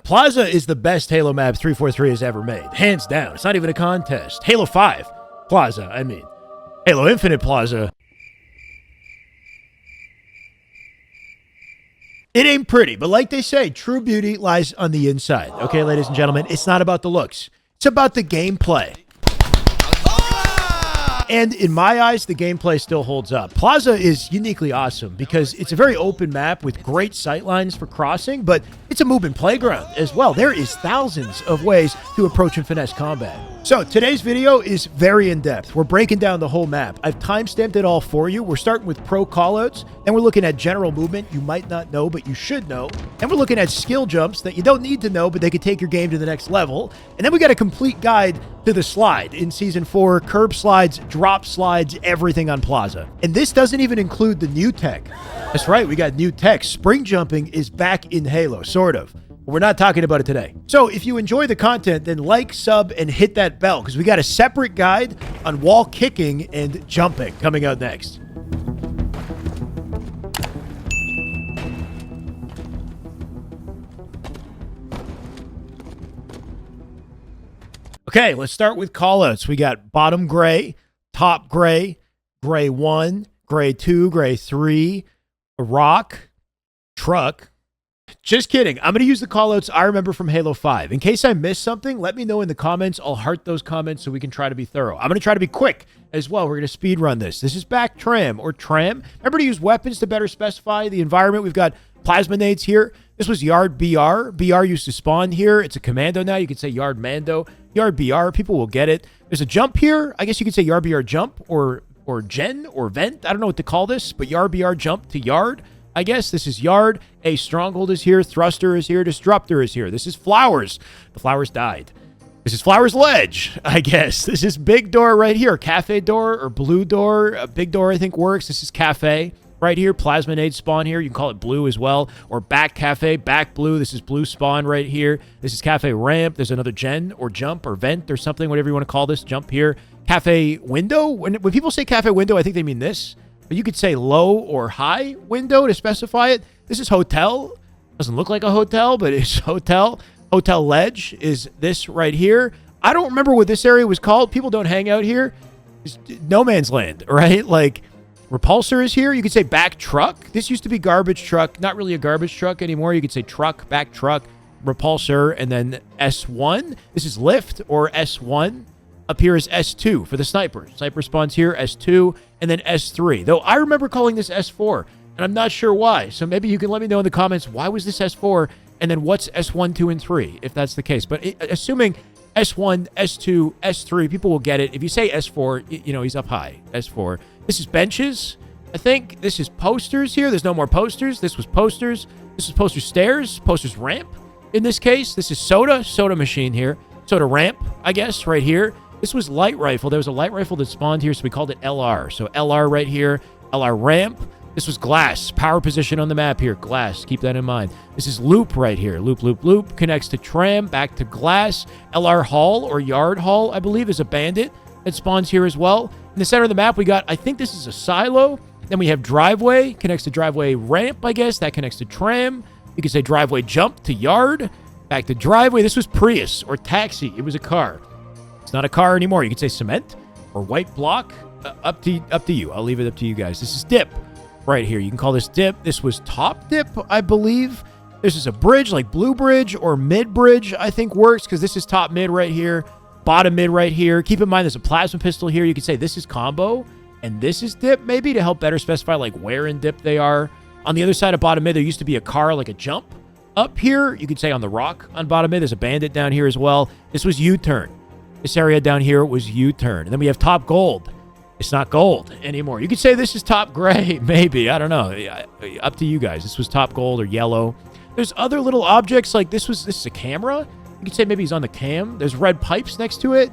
Plaza is the best Halo map 343 has ever made. Hands down. It's not even a contest. Halo 5 Plaza, I mean. Halo Infinite Plaza. It ain't pretty, but like they say, true beauty lies on the inside. Okay, ladies and gentlemen, it's not about the looks. It's about the gameplay. And in my eyes, the gameplay still holds up. Plaza is uniquely awesome because it's a very open map with great sightlines for crossing, but it's a movement playground as well. There is thousands of ways to approach and finesse combat. So today's video is very in-depth. We're breaking down the whole map. I've timestamped it all for you. We're starting with pro callouts, then we're looking at general movement you might not know, but you should know. And we're looking at skill jumps that you don't need to know, but they could take your game to the next level. And then we got a complete guide to the slide in Season 4, curb slides, drop slides, everything on Plaza. And this doesn't even include the new tech. That's right, we got new tech. Spring jumping is back in Halo, sort of. But we're not talking about it today. So if you enjoy the content, then like, sub, and hit that bell, because we got a separate guide on wall kicking and jumping coming out next. Okay, let's start with callouts. We got bottom gray, top gray, gray 1, gray 2, gray 3, rock, truck. Just kidding. I'm going to use the callouts I remember from Halo 5. In case I missed something, let me know in the comments. I'll heart those comments so we can try to be thorough. I'm going to try to be quick as well. We're going to speed run this. This is back tram or tram. Remember to use weapons to better specify the environment. We've got plasma nades here. This was Yard BR. BR used to spawn here. It's a commando now. You could say Yard Mando. Yard BR. People will get it. There's a jump here. I guess you could say Yard BR jump or gen or vent. I don't know what to call this, but Yard BR jump to yard. I guess this is yard. A stronghold is here. Thruster is here. Disruptor is here. This is flowers. The flowers died. This is flowers ledge, I guess. This is big door right here. Cafe door or blue door. A big door, I think, works. This is cafe right here. Plasma nade spawn here. You can call it blue as well. Or back cafe, back blue. This is blue spawn right here. This is cafe ramp. There's another gen or jump or vent or something, whatever you want to call this. Jump here. Cafe window. When people say cafe window, I think they mean this. But you could say low or high window to specify it. This is hotel. Doesn't look like a hotel, but it's hotel. Hotel ledge is this right here. I don't remember what this area was called. People don't hang out here. It's no man's land, right? Like, repulsor is here. You could say back truck. This used to be garbage truck. Not really a garbage truck anymore. You could say truck, back truck, repulsor, and then S1. This is lift or S1. Up here is S2 for the sniper. Sniper spawns here, S2, and then S3. Though I remember calling this S4, and I'm not sure why. So maybe you can let me know in the comments, why was this S4, and then what's S1, 2, and 3, if that's the case. But assuming S1, S2, S3, people will get it. If you say S4, you know, he's up high, S4. This is benches, I think. This is posters here. There's no more posters. This was posters. This is poster stairs, posters ramp. In this case, this is soda machine here. Soda ramp, I guess, right here. This was light rifle. There was a light rifle that spawned here, so we called it LR. So LR right here, LR ramp. This was glass, power position on the map here, glass. Keep that in mind. This is loop right here, loop, loop, loop. Connects to tram, back to glass. LR hall or yard hall, I believe, is a bandit that spawns here as well. In the center of the map, we got, I think this is a silo. Then we have driveway, connects to driveway ramp, I guess. That connects to tram. You could say driveway jump to yard, back to driveway. This was Prius or taxi. It was a car. It's not a car anymore. You could say cement or white block. Up to you. I'll leave it up to you guys. This is dip right here. You can call this dip. This was top dip, I believe. This is a bridge, like blue bridge or mid bridge, I think works, because this is top mid right here, bottom mid right here. Keep in mind there's a plasma pistol here. You could say this is combo and this is dip, maybe, to help better specify like where in dip they are. On the other side of bottom mid, there used to be a car, like a jump. Up here, you could say on the rock on bottom mid, there's a bandit down here as well. This was U-turn. This area down here was U-turn. And then we have top gold. It's not gold anymore. You could say this is top gray, maybe. I don't know. Up to you guys. This was top gold or yellow. There's other little objects like this is a camera. You could say maybe he's on the cam. There's red pipes next to it.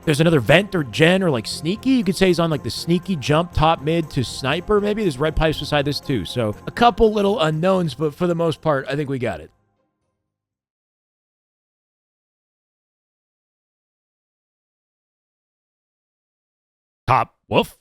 There's another vent or gen or like sneaky. You could say he's on like the sneaky jump top mid to sniper maybe. There's red pipes beside this too. So a couple little unknowns, but for the most part, I think we got it. Top woof.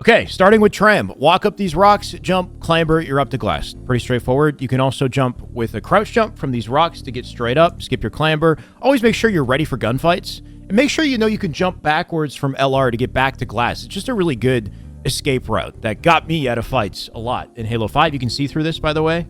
Okay, starting with tram. Walk up these rocks, jump, clamber, you're up to glass. Pretty straightforward. You can also jump with a crouch jump from these rocks to get straight up, skip your clamber. Always make sure you're ready for gunfights. And make sure you know you can jump backwards from LR to get back to glass. It's just a really good escape route that got me out of fights a lot. In Halo 5, you can see through this, by the way.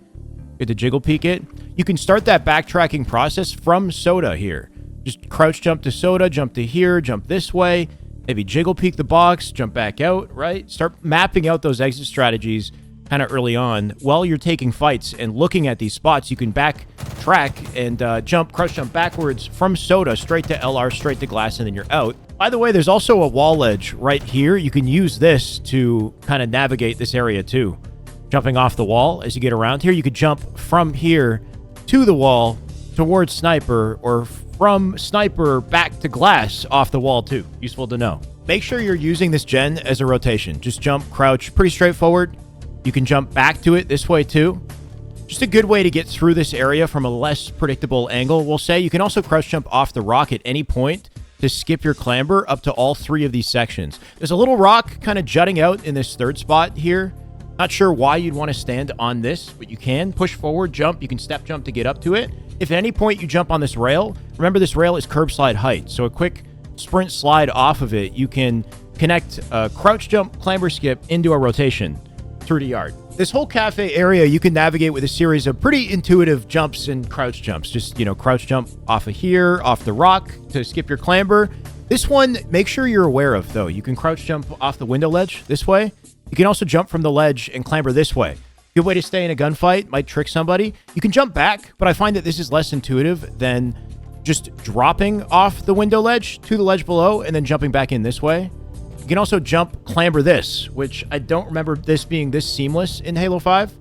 Get to jiggle peek it. You can start that backtracking process from Soda here. Just crouch jump to Soda, jump to here, jump this way. Maybe jiggle peek the box, jump back out, right? Start mapping out those exit strategies kind of early on. While you're taking fights and looking at these spots, you can backtrack and jump, crouch jump backwards from Soda straight to LR, straight to glass, and then you're out. By the way, there's also a wall ledge right here. You can use this to kind of navigate this area too. Jumping off the wall as you get around here. You could jump from here to the wall towards Sniper, or from Sniper back to glass off the wall too. Useful to know. Make sure you're using this gen as a rotation. Just jump, crouch, pretty straightforward. You can jump back to it this way too. Just a good way to get through this area from a less predictable angle, we'll say. You can also crouch jump off the rock at any point to skip your clamber up to all 3 of these sections. There's a little rock kind of jutting out in this third spot here. Not sure why you'd want to stand on this, but you can push forward, jump. You can step jump to get up to it. If at any point you jump on this rail, remember this rail is curb slide height. So a quick sprint slide off of it, you can connect a crouch jump, clamber skip into a rotation through the yard. This whole cafe area, you can navigate with a series of pretty intuitive jumps and crouch jumps. Just, crouch jump off of here, off the rock to skip your clamber. This one, make sure you're aware of, though. You can crouch jump off the window ledge this way. You can also jump from the ledge and clamber this way. Good way to stay in a gunfight, might trick somebody. You can jump back, but I find that this is less intuitive than just dropping off the window ledge to the ledge below and then jumping back in this way. You can also jump, clamber this, which I don't remember this being this seamless in Halo 5.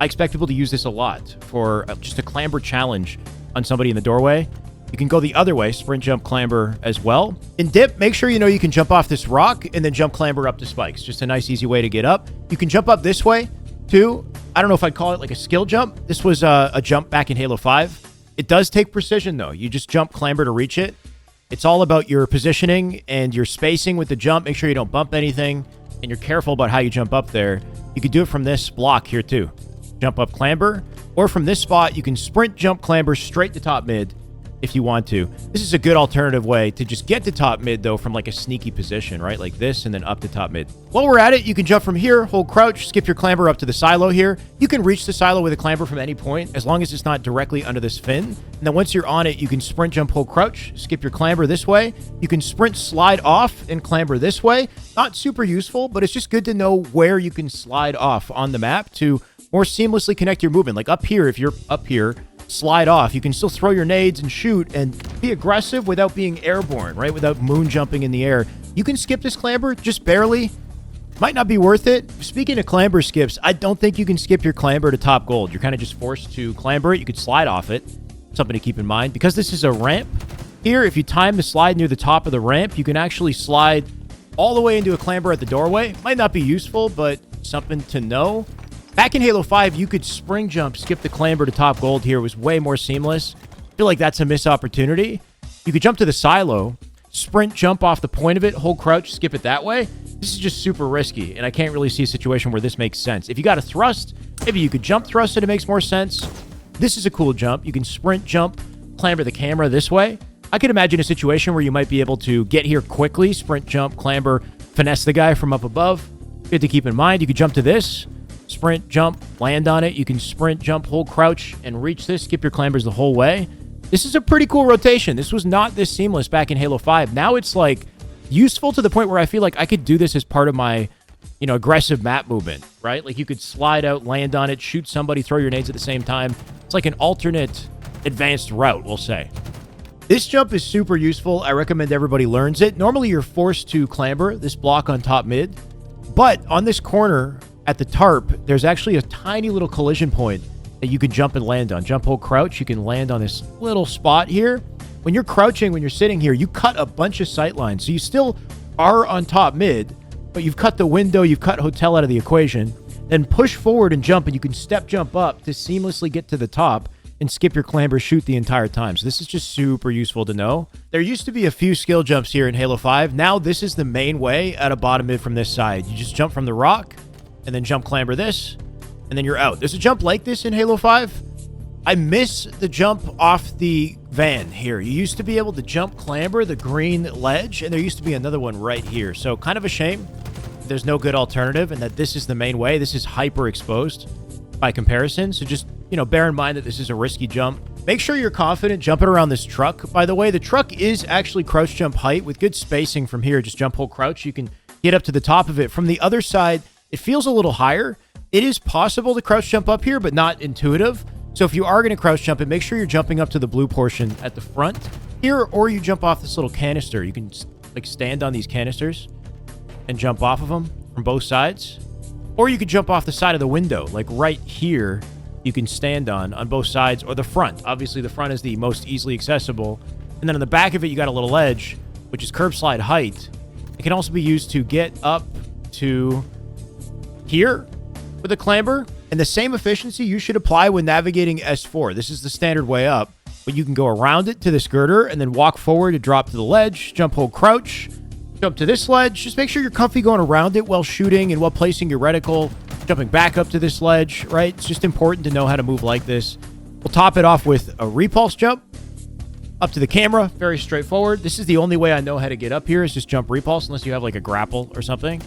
I expect people to use this a lot for just a clamber challenge on somebody in the doorway. You can go the other way, sprint, jump, clamber as well. In dip, make sure you know you can jump off this rock and then jump, clamber up to spikes. Just a nice, easy way to get up. You can jump up this way, too. I don't know if I'd call it like a skill jump. This was a jump back in Halo 5. It does take precision, though. You just jump, clamber to reach it. It's all about your positioning and your spacing with the jump. Make sure you don't bump anything, and you're careful about how you jump up there. You could do it from this block here, too. Jump up, clamber. Or from this spot, you can sprint, jump, clamber straight to top mid if you want to. This is a good alternative way to just get to top mid, though, from like a sneaky position, right? Like this, and then up to top mid. While we're at it, you can jump from here, hold crouch, skip your clamber up to the silo here. You can reach the silo with a clamber from any point, as long as it's not directly under this fin. And then once you're on it, you can sprint, jump, hold crouch, skip your clamber this way. You can sprint, slide off, and clamber this way. Not super useful, but it's just good to know where you can slide off on the map to more seamlessly connect your movement. Like up here, if you're up here, slide off. You can still throw your nades and shoot and be aggressive without being airborne, right? Without moon jumping in the air. You can skip this clamber just barely. Might not be worth it. Speaking of clamber skips, I don't think you can skip your clamber to top gold. You're kind of just forced to clamber it. You could slide off it. Something to keep in mind. Because this is a ramp here, if you time the slide near the top of the ramp, you can actually slide all the way into a clamber at the doorway. Might not be useful, but something to know. Back in Halo 5, you could spring jump, skip the clamber to top gold here. It was way more seamless. I feel like that's a missed opportunity. You could jump to the silo, sprint jump off the point of it, hold crouch, skip it that way. This is just super risky, and I can't really see a situation where this makes sense. If you got a thrust, maybe you could jump thrust and it makes more sense. This is a cool jump. You can sprint jump, clamber the camera this way. I could imagine a situation where you might be able to get here quickly, sprint jump, clamber, finesse the guy from up above. Good to keep in mind. You could jump to this. Sprint, jump, land on it. You can sprint, jump, hold, crouch, and reach this. Skip your clambers the whole way. This is a pretty cool rotation. This was not this seamless back in Halo 5. Now it's like useful to the point where I feel like I could do this as part of my, aggressive map movement, right? Like you could slide out, land on it, shoot somebody, throw your nades at the same time. It's like an alternate advanced route, we'll say. This jump is super useful. I recommend everybody learns it. Normally you're forced to clamber this block on top mid, but on this corner at the tarp, there's actually a tiny little collision point that you can jump and land on. Jump, hold, crouch. You can land on this little spot here. When you're crouching, when you're sitting here, you cut a bunch of sight lines. So you still are on top mid, but you've cut the window, you've cut hotel out of the equation. Then push forward and jump, and you can step jump up to seamlessly get to the top and skip your clamber, shoot the entire time. So this is just super useful to know. There used to be a few skill jumps here in Halo 5. Now this is the main way out of bottom mid from this side. You just jump from the rock, and then jump clamber this, and then you're out. There's a jump like this in Halo 5. I miss the jump off the van here. You used to be able to jump clamber the green ledge, and there used to be another one right here. So kind of a shame there's no good alternative, and that this is the main way. This is hyper exposed by comparison. So just, you know, bear in mind that this is a risky jump. Make sure you're confident jumping around this truck. By the way, the truck is actually crouch jump height with good spacing from here. Just jump, hold, crouch. You can get up to the top of it. From the other side, it feels a little higher. It is possible to crouch jump up here, but not intuitive. So if you are going to crouch jump it, make sure you're jumping up to the blue portion at the front here, or you jump off this little canister. You can like stand on these canisters and jump off of them from both sides. Or you could jump off the side of the window, like right here, you can stand on both sides, or the front. Obviously, the front is the most easily accessible. And then on the back of it, you got a little ledge, which is curb slide height. It can also be used to get up to here with a clamber. And the same efficiency you should apply when navigating S4. This is the standard way up, but you can go around it to this girder and then walk forward to drop to the ledge, jump, hold, crouch, jump to this ledge. Just make sure you're comfy going around it while shooting and while placing your reticle, jumping back up to this ledge, right? It's just important to know how to move like this. We'll top it off with a repulse jump up to the camera. Very straightforward. This is the only way I know how to get up here is just jump repulse, unless you have like a grapple or something.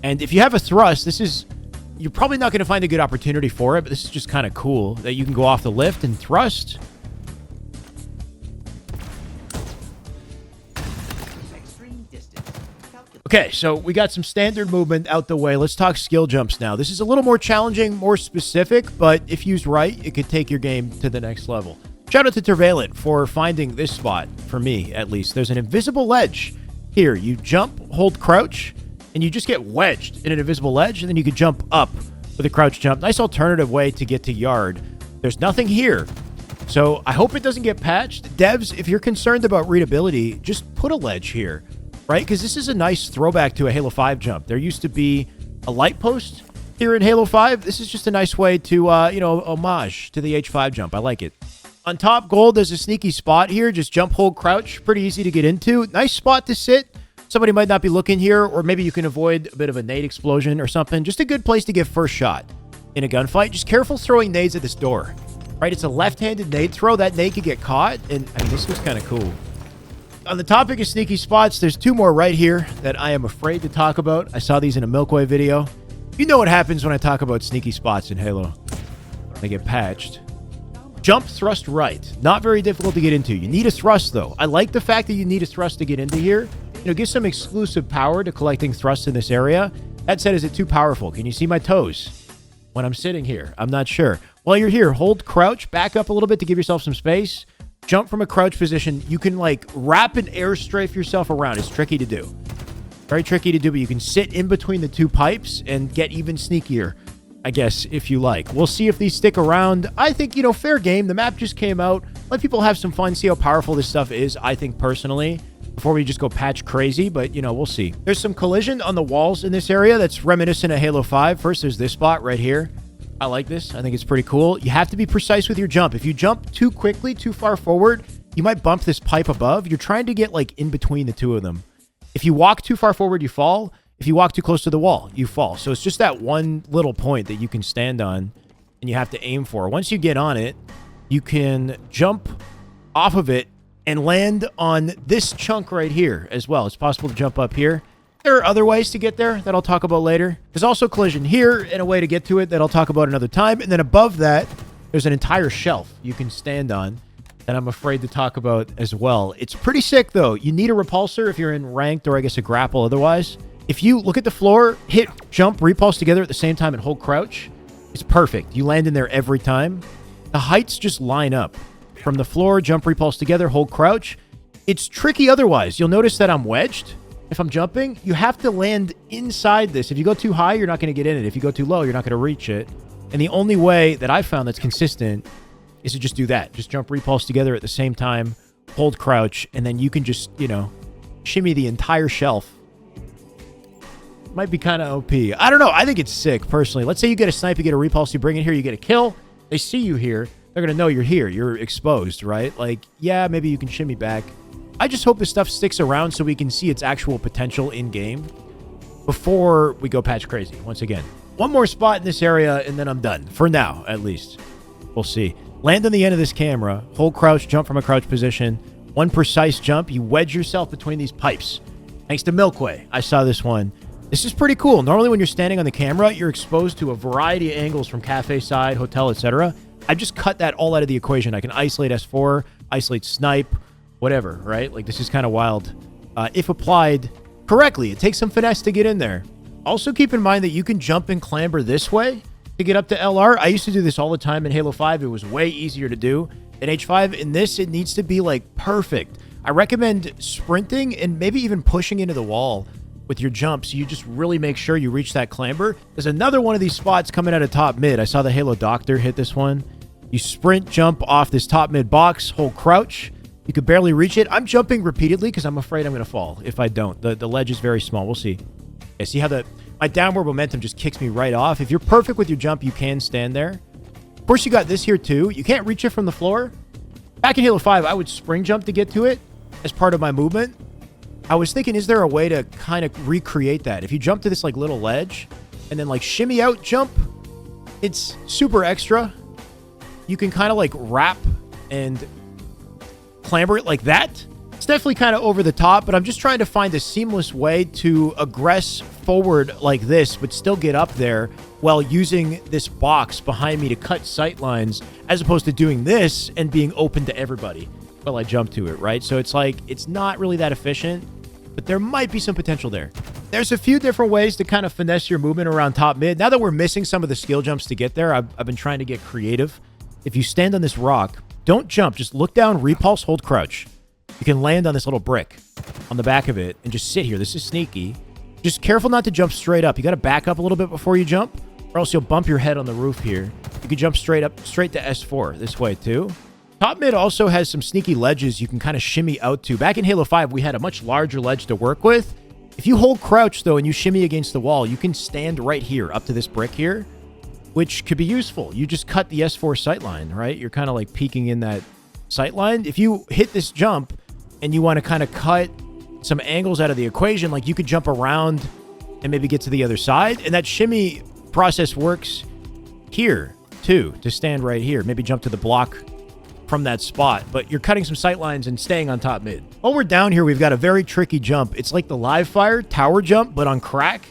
And if you have a thrust, this is... You're probably not going to find a good opportunity for it, but this is just kind of cool that you can go off the lift and thrust. Okay, so we got some standard movement out the way. Let's talk skill jumps now. This is a little more challenging, more specific, but if used right, it could take your game to the next level. Shout out to Turvalent for finding this spot, for me at least. There's an invisible ledge here. You jump, hold crouch, and you just get wedged in an invisible ledge, and then you can jump up with a crouch jump. Nice alternative way to get to yard. There's nothing here, so I hope it doesn't get patched. Devs, if you're concerned about readability, just put a ledge here, right? Because this is a nice throwback to a Halo 5 jump. There used to be a light post here in Halo 5. This is just a nice way to, you know, homage to the H5 jump. I like it. On top gold, there's a sneaky spot here. Just jump, hold, crouch. Pretty easy to get into. Nice spot to sit. Somebody might not be looking here, or maybe you can avoid a bit of a nade explosion or something. Just a good place to get first shot in a gunfight. Just careful throwing nades at this door, right? It's a left-handed nade throw. That nade could get caught, and I mean, this was kind of cool. On the topic of sneaky spots, there's two more right here that I am afraid to talk about. I saw these in a Milkway video. You know what happens when I talk about sneaky spots in Halo. They get patched. Jump, thrust right. Not very difficult to get into. You need a thrust, though. I like the fact that you need a thrust to get into here. You know, give some exclusive power to collecting thrusts in this area. That said, is it too powerful? Can you see my toes when I'm sitting here? I'm not sure. While you're here, hold crouch, back up a little bit to give yourself some space. Jump from a crouch position. You can like wrap and air strafe yourself around. It's tricky to do. Very tricky to do, but you can sit in between the two pipes and get even sneakier, I guess, if you like. We'll see if these stick around. I think, you know, fair game. The map just came out. Let people have some fun, see how powerful this stuff is, I think, personally, before we just go patch crazy, but, you know, we'll see. There's some collision on the walls in this area that's reminiscent of Halo 5. First, there's this spot right here. I like this. I think it's pretty cool. You have to be precise with your jump. If you jump too quickly, too far forward, you might bump this pipe above. You're trying to get, like, in between the two of them. If you walk too far forward, you fall. If you walk too close to the wall, you fall. So it's just that one little point that you can stand on and you have to aim for. Once you get on it, you can jump off of it and land on this chunk right here as well. It's possible to jump up here. There are other ways to get there that I'll talk about later. There's also collision here and a way to get to it that I'll talk about another time. And then above that, there's an entire shelf you can stand on that I'm afraid to talk about as well. It's pretty sick, though. You need a repulsor if you're in ranked, or I guess a grapple otherwise. If you look at the floor, hit jump, repulse together at the same time and hold crouch, it's perfect. You land in there every time. The heights just line up. From the floor, jump, repulse together, hold crouch. It's tricky otherwise. You'll notice that I'm wedged. If I'm jumping, you have to land inside this. If you go too high, you're not going to get in it. If you go too low, you're not going to reach it. And the only way that I've found that's consistent is to just do that. Just jump, repulse together at the same time, hold crouch, and then you can just, you know, shimmy the entire shelf. Might be kind of OP. I don't know. I think it's sick, personally. Let's say you get a snipe, you get a repulse, you bring it here, you get a kill. They see you here. they're going to know you're here. You're exposed, right? Like, yeah, maybe you can shimmy back. I just hope this stuff sticks around so we can see its actual potential in-game before we go patch crazy once again. One more spot in this area, and then I'm done. For now, at least. We'll see. Land on the end of this camera. Hold crouch, jump from a crouch position. One precise jump. You wedge yourself between these pipes. Thanks to Milkway, I saw this one. This is pretty cool. Normally when you're standing on the camera, you're exposed to a variety of angles from cafe side, hotel, etc. I just cut that all out of the equation. I can isolate S4, isolate snipe, whatever, right? Like, this is kind of wild. If applied correctly, it takes some finesse to get in there. Also, keep in mind that you can jump and clamber this way to get up to LR. I used to do this all the time in Halo 5. It was way easier to do than H5. In this, it needs to be, like, perfect. I recommend sprinting and maybe even pushing into the wall with your jump, so you just really make sure you reach that clamber. There's another one of these spots coming out of top mid. I saw the Halo Doctor hit this one. You sprint, jump off this top mid box, hold crouch. You could barely reach it. I'm jumping repeatedly because I'm afraid I'm going to fall if I don't. The ledge is very small. We'll see. Okay, see how my downward momentum just kicks me right off. If you're perfect with your jump, you can stand there. Of course, you got this here too. You can't reach it from the floor. Back in Halo 5, I would spring jump to get to it as part of my movement. I was thinking, is there a way to kind of recreate that? If you jump to this like little ledge and then like shimmy out jump, it's super extra. You can kind of like wrap and clamber it like that. It's definitely kind of over the top, but I'm just trying to find a seamless way to aggress forward like this, but still get up there while using this box behind me to cut sight lines, as opposed to doing this and being open to everybody while I jump to it, right? So it's like, it's not really that efficient, but there might be some potential there. There's a few different ways to kind of finesse your movement around top mid. Now that we're missing some of the skill jumps to get there, I've been trying to get creative. If you stand on this rock, don't jump, just look down, repulse, hold crouch. You can land on this little brick on the back of it and just sit here. This is sneaky. Just careful not to jump straight up. You got to back up a little bit before you jump, or else you'll bump your head on the roof here. You can jump straight up, straight to S4 this way too. Top mid also has some sneaky ledges you can kind of shimmy out to. Back in Halo 5, we had a much larger ledge to work with. If you hold crouch, though, and you shimmy against the wall, you can stand right here up to this brick here, which could be useful. You just cut the S4 sightline, right? You're kind of like peeking in that sightline. If you hit this jump and you want to kind of cut some angles out of the equation, like you could jump around and maybe get to the other side. And that shimmy process works here too, to stand right here. Maybe jump to the block from that spot, but you're cutting some sight lines and staying on top mid. While we're down here, we've got a very tricky jump. It's like the live fire tower jump, but on crack.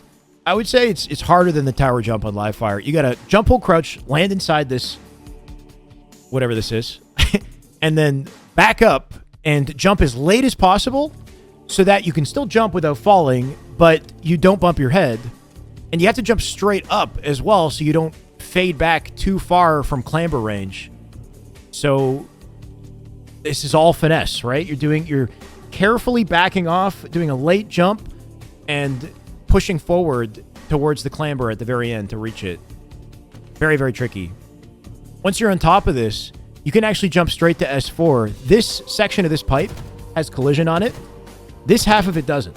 I would say it's harder than the tower jump on live fire. You got to jump, hold crouch, land inside this, whatever this is, and then back up and jump as late as possible so that you can still jump without falling, but you don't bump your head. And you have to jump straight up as well so you don't fade back too far from clamber range. So this is all finesse, right? You're carefully backing off, doing a late jump, and pushing forward towards the clamber at the very end to reach it. Very, very tricky. Once you're on top of this, you can actually jump straight to S4. This section of this pipe has collision on it. This half of it doesn't.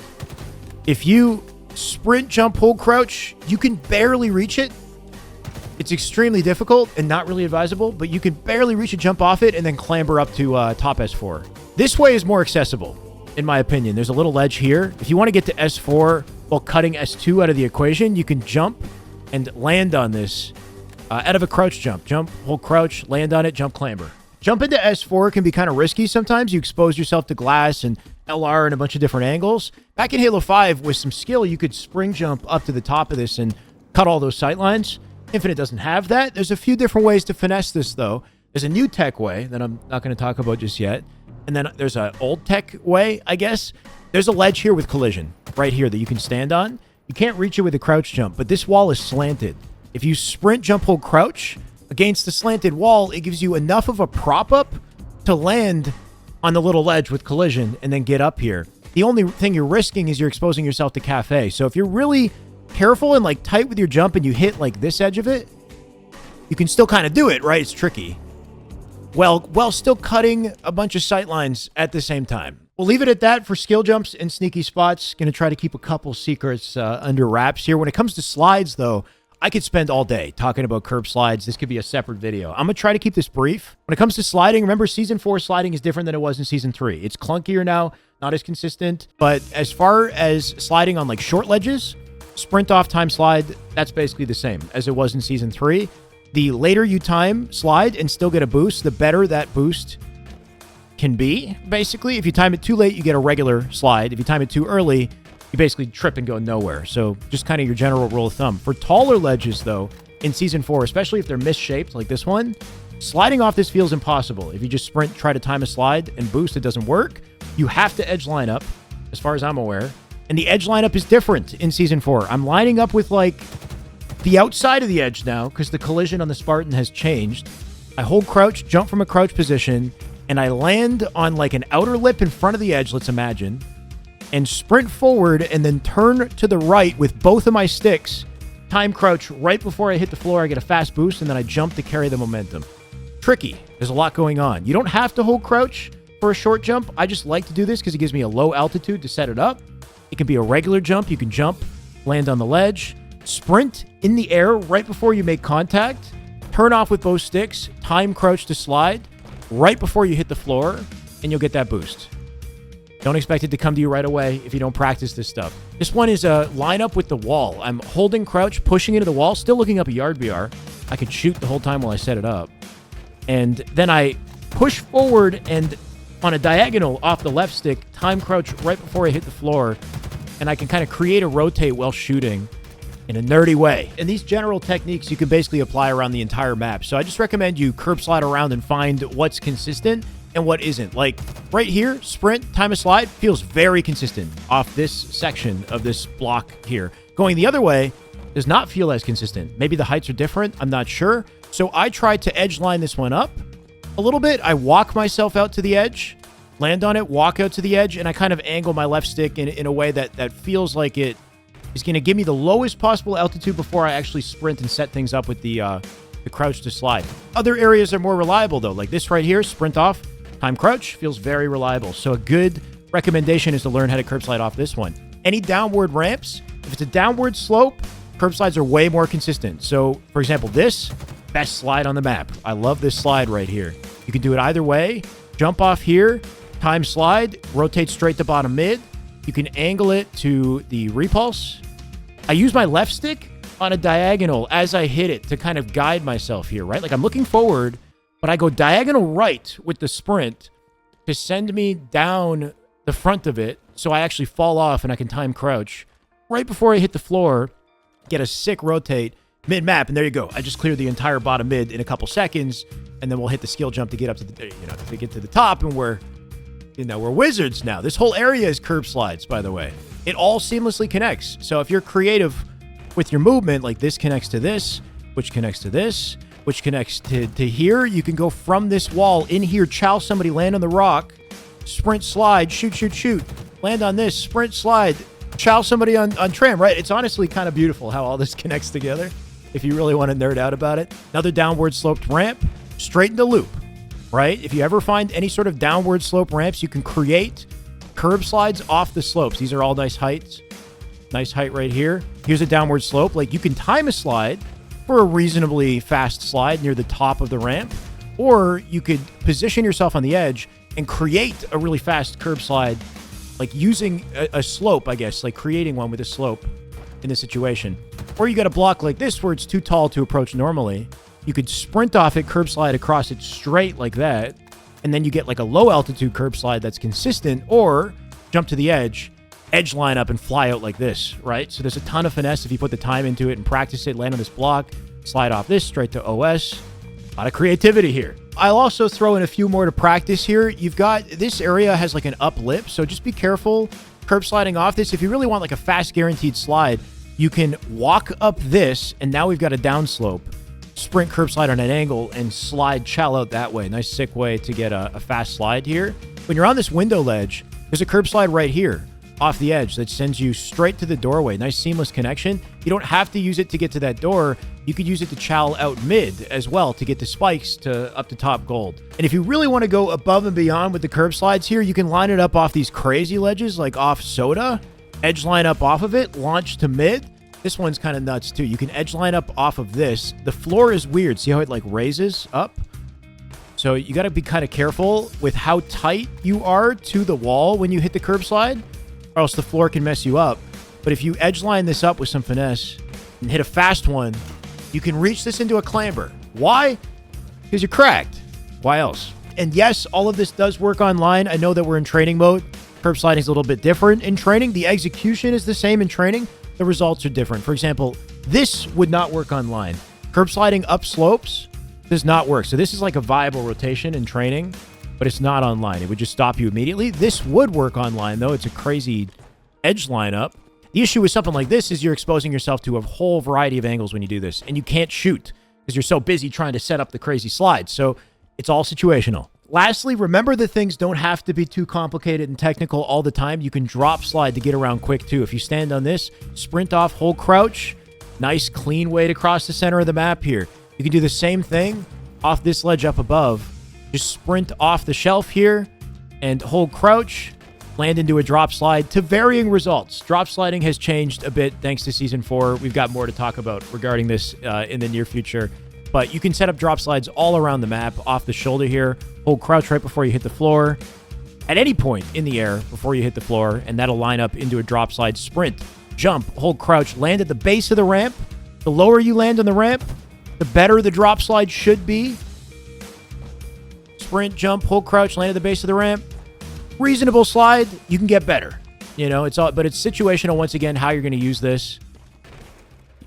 If you sprint, jump, hold, crouch, you can barely reach it. It's extremely difficult and not really advisable, but you can barely reach a jump off it and then clamber up to top S4. This way is more accessible, in my opinion. There's a little ledge here. If you want to get to S4 while cutting S2 out of the equation, you can jump and land on this out of a crouch jump. Jump, hold crouch, land on it, jump, clamber. Jump into S4 can be kind of risky sometimes. You expose yourself to glass and LR and a bunch of different angles. Back in Halo 5, with some skill, you could spring jump up to the top of this and cut all those sight lines. Infinite doesn't have that. There's a few different ways to finesse this, though. There's a new tech way that I'm not going to talk about just yet. And then there's an old tech way, I guess. There's a ledge here with collision right here that you can stand on. You can't reach it with a crouch jump, but this wall is slanted. If you sprint, jump, hold, crouch against the slanted wall, it gives you enough of a prop up to land on the little ledge with collision and then get up here. The only thing you're risking is you're exposing yourself to cafe. So if you're really careful and like tight with your jump and you hit like this edge of it, you can still kind of do it, right? It's tricky. Well, while still cutting a bunch of sight lines at the same time. We'll leave it at that for skill jumps and sneaky spots. Going to try to keep a couple secrets under wraps here. When it comes to slides, though, I could spend all day talking about curb slides. This could be a separate video. I'm going to try to keep this brief. When it comes to sliding, remember Season 4 sliding is different than it was in Season 3. It's clunkier now, not as consistent. But as far as sliding on like short ledges, sprint off time slide, that's basically the same as it was in Season 3. The later you time slide and still get a boost, the better that boost can be. Basically, if you time it too late, you get a regular slide. If you time it too early, you basically trip and go nowhere. So just kind of your general rule of thumb. For taller ledges, though, in Season 4, especially if they're misshaped like this one, sliding off this feels impossible. If you just sprint, try to time a slide and boost, it doesn't work. You have to edge line up, as far as I'm aware. And the edge lineup is different in Season 4. I'm lining up with, like, the outside of the edge now because the collision on the Spartan has changed. I hold crouch, jump from a crouch position, and I land on, like, an outer lip in front of the edge, let's imagine, and sprint forward and then turn to the right with both of my sticks, time crouch right before I hit the floor. I get a fast boost, and then I jump to carry the momentum. Tricky. There's a lot going on. You don't have to hold crouch for a short jump. I just like to do this because it gives me a low altitude to set it up. It can be a regular jump. You can jump, land on the ledge, sprint in the air right before you make contact, turn off with both sticks, time crouch to slide right before you hit the floor, and you'll get that boost. Don't expect it to come to you right away if you don't practice this stuff. This one is a line up with the wall. I'm holding crouch, pushing into the wall, still looking up a yard BR. I could shoot the whole time while I set it up. And then I push forward and on a diagonal off the left stick, time crouch right before I hit the floor. And I can kind of create a rotate while shooting in a nerdy way. And these general techniques you can basically apply around the entire map. So I just recommend you curb slide around and find what's consistent and what isn't. Like right here, sprint, time of slide feels very consistent off this section of this block here. Going the other way does not feel as consistent. Maybe the heights are different. I'm not sure. So I tried to edge line this one up a little bit. I walk myself out to the edge, land on it, walk out to the edge, and I kind of angle my left stick in a way that feels like it is going to give me the lowest possible altitude before I actually sprint and set things up with the crouch to slide. Other areas are more reliable, though. Like this right here, sprint off, time crouch, feels very reliable. So a good recommendation is to learn how to curb slide off this one. Any downward ramps, if it's a downward slope, curb slides are way more consistent. So, for example, this, best slide on the map. I love this slide right here. You can do it either way. Jump off here, time slide, rotate straight to bottom mid. You can angle it to the repulse. I use my left stick on a diagonal as I hit it to kind of guide myself here, right? Like I'm looking forward, but I go diagonal right with the sprint to send me down the front of it so I actually fall off and I can time crouch right before I hit the floor, get a sick rotate mid-map, and there you go. I just cleared the entire bottom mid in a couple seconds, and then we'll hit the skill jump to get up to the, to get to the top, and we're wizards now. This whole area is curb slides, by the way. It all seamlessly connects. So if you're creative with your movement, like this connects to this, which connects to this, which connects to here, you can go from this wall in here, chow somebody, land on the rock, sprint, slide, shoot, shoot, shoot, land on this, sprint, slide, chow somebody on tram, right? It's honestly kind of beautiful how all this connects together if you really want to nerd out about it. Another downward sloped ramp, straight into loop, right? If you ever find any sort of downward slope ramps, you can create curb slides off the slopes. These are all nice heights. Nice height right here. Here's a downward slope. Like you can time a slide for a reasonably fast slide near the top of the ramp, or you could position yourself on the edge and create a really fast curb slide, like using a slope, I guess, like creating one with a slope in this situation. Or you got a block like this where it's too tall to approach normally. You could sprint off it, curb slide across it straight like that, and then you get like a low altitude curb slide that's consistent, or jump to the edge line up and fly out like this, right? So there's a ton of finesse if you put the time into it and practice it, land on this block, slide off this straight to OS. A lot of creativity here. I'll also throw in a few more to practice here. You've got, this area has like an up lip, so just be careful curb sliding off this. If you really want like a fast guaranteed slide, you can walk up this, and now we've got a downslope. Sprint curb slide on an angle and slide chow out that way. Nice sick way to get a fast slide here. When you're on this window ledge, there's a curb slide right here off the edge that sends you straight to the doorway. Nice seamless connection. You don't have to use it to get to that door. You could use it to chow out mid as well to get the spikes to up to top gold. And if you really want to go above and beyond with the curb slides here, you can line it up off these crazy ledges like off Soda, edge line up off of it, launch to mid. This one's kind of nuts too. You can edge line up off of this. The floor is weird. See how it like raises up? So you got to be kind of careful with how tight you are to the wall when you hit the curb slide, or else the floor can mess you up. But if you edge line this up with some finesse and hit a fast one, you can reach this into a clamber. Why? Because you're cracked. Why else? And yes, all of this does work online. I know that we're in training mode. Curb sliding is a little bit different in training. The execution is the same in training. The results are different. For example, this would not work online. Curb sliding up slopes does not work. So this is like a viable rotation in training, but it's not online. It would just stop you immediately. This would work online, though. It's a crazy edge lineup. The issue with something like this is you're exposing yourself to a whole variety of angles when you do this, and you can't shoot because you're so busy trying to set up the crazy slides. So it's all situational. Lastly, remember that things don't have to be too complicated and technical all the time. You can drop slide to get around quick too. If you stand on this, sprint off, hold crouch, nice clean way to cross the center of the map here. You can do the same thing off this ledge up above. Just sprint off the shelf here and hold crouch, land into a drop slide to varying results. Drop sliding has changed a bit thanks to Season 4. We've got more to talk about regarding this in the near future. But you can set up drop slides all around the map, off the shoulder here. Hold crouch right before you hit the floor. At any point in the air before you hit the floor, and that'll line up into a drop slide. Sprint, jump, hold crouch, land at the base of the ramp. The lower you land on the ramp, the better the drop slide should be. Sprint, jump, hold crouch, land at the base of the ramp. Reasonable slide, you can get better. You know, it's all, but it's situational once again, how you're going to use this.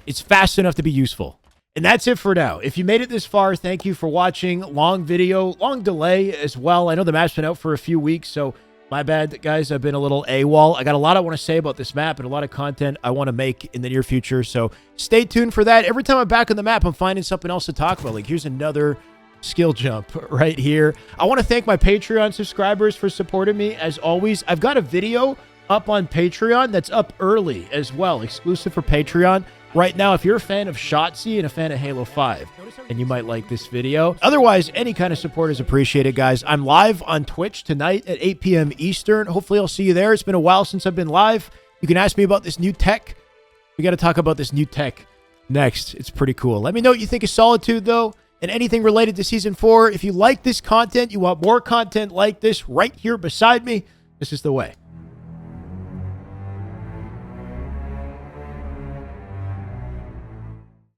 It's fast enough to be useful. And that's it for now. If you made it this far, thank you for watching. Long video, long delay as well. I know the map's been out for a few weeks, so my bad, guys. I've been a little AWOL. I got a lot I want to say about this map and a lot of content I want to make in the near future, so stay tuned for that. Every time I'm back on the map, I'm finding something else to talk about. Like, here's another skill jump right here. I want to thank my Patreon subscribers for supporting me, as always. I've got a video up on Patreon that's up early as well, exclusive for Patreon. Right now, if you're a fan of Shotzi and a fan of Halo 5, and you might like this video. Otherwise, any kind of support is appreciated, guys. I'm live on Twitch tonight at 8 p.m. Eastern. Hopefully, I'll see you there. It's been a while since I've been live. You can ask me about this new tech. We got to talk about this new tech next. It's pretty cool. Let me know what you think of Solitude, though, and anything related to Season 4. If you like this content, you want more content like this right here beside me, this is the way.